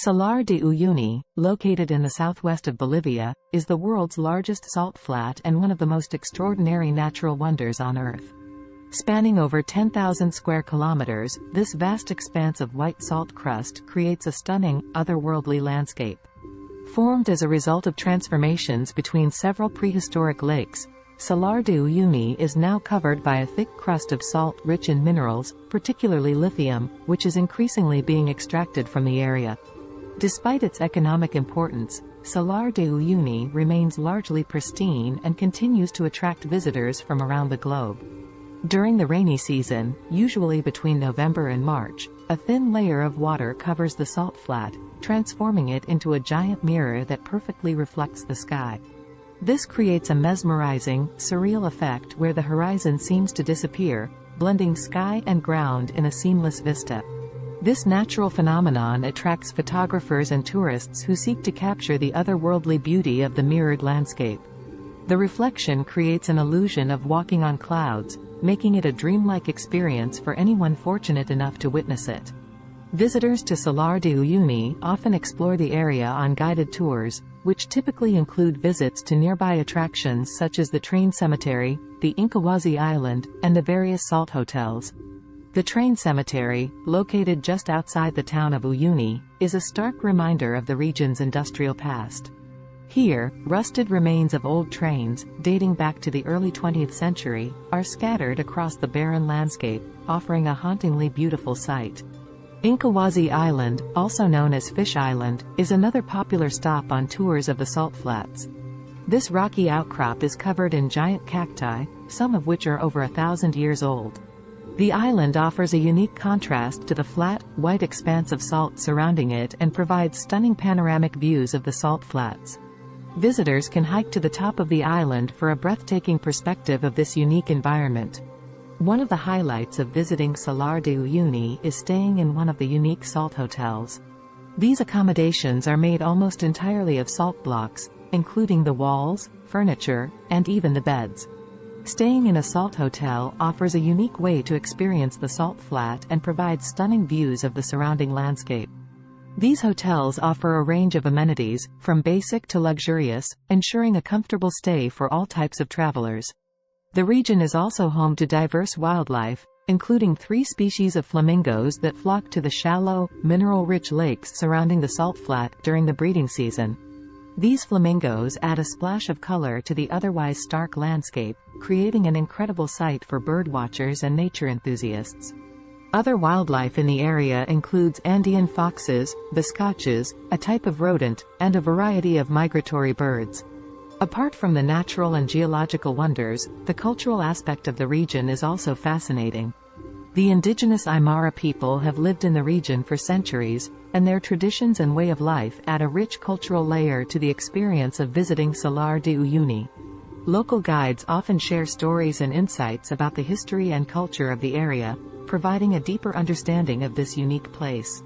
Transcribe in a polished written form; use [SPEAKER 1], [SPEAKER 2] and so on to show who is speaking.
[SPEAKER 1] Salar de Uyuni, located in the southwest of Bolivia, is the world's largest salt flat and one of the most extraordinary natural wonders on Earth. Spanning over 10,000 square kilometers, this vast expanse of white salt crust creates a stunning, otherworldly landscape. Formed as a result of transformations between several prehistoric lakes, Salar de Uyuni is now covered by a thick crust of salt rich in minerals, particularly lithium, which is increasingly being extracted from the area. Despite its economic importance, Salar de Uyuni remains largely pristine and continues to attract visitors from around the globe. During the rainy season, usually between November and March, a thin layer of water covers the salt flat, transforming it into a giant mirror that perfectly reflects the sky. This creates a mesmerizing, surreal effect where the horizon seems to disappear, blending sky and ground in a seamless vista. This natural phenomenon attracts photographers and tourists who seek to capture the otherworldly beauty of the mirrored landscape. The reflection creates an illusion of walking on clouds, making it a dreamlike experience for anyone fortunate enough to witness it. Visitors to Salar de Uyuni often explore the area on guided tours, which typically include visits to nearby attractions such as the train cemetery, the Incahuasi Island, and the various salt hotels. The train cemetery, located just outside the town of Uyuni, is a stark reminder of the region's industrial past. Here, rusted remains of old trains, dating back to the early 20th century, are scattered across the barren landscape, offering a hauntingly beautiful sight. Incahuasi Island, also known as Fish Island, is another popular stop on tours of the salt flats. This rocky outcrop is covered in giant cacti, some of which are over 1,000 years old. The island offers a unique contrast to the flat, white expanse of salt surrounding it and provides stunning panoramic views of the salt flats. Visitors can hike to the top of the island for a breathtaking perspective of this unique environment. One of the highlights of visiting Salar de Uyuni is staying in one of the unique salt hotels. These accommodations are made almost entirely of salt blocks, including the walls, furniture, and even the beds. Staying in a salt hotel offers a unique way to experience the salt flat and provides stunning views of the surrounding landscape. These hotels offer a range of amenities, from basic to luxurious, ensuring a comfortable stay for all types of travelers. The region is also home to diverse wildlife, including 3 species of flamingos that flock to the shallow, mineral-rich lakes surrounding the salt flat during the breeding season. These flamingos add a splash of color to the otherwise stark landscape, creating an incredible sight for birdwatchers and nature enthusiasts. Other wildlife in the area includes Andean foxes, biscaches, a type of rodent, and a variety of migratory birds. Apart from the natural and geological wonders, the cultural aspect of the region is also fascinating. The indigenous Aymara people have lived in the region for centuries, and their traditions and way of life add a rich cultural layer to the experience of visiting Salar de Uyuni. Local guides often share stories and insights about the history and culture of the area, providing a deeper understanding of this unique place.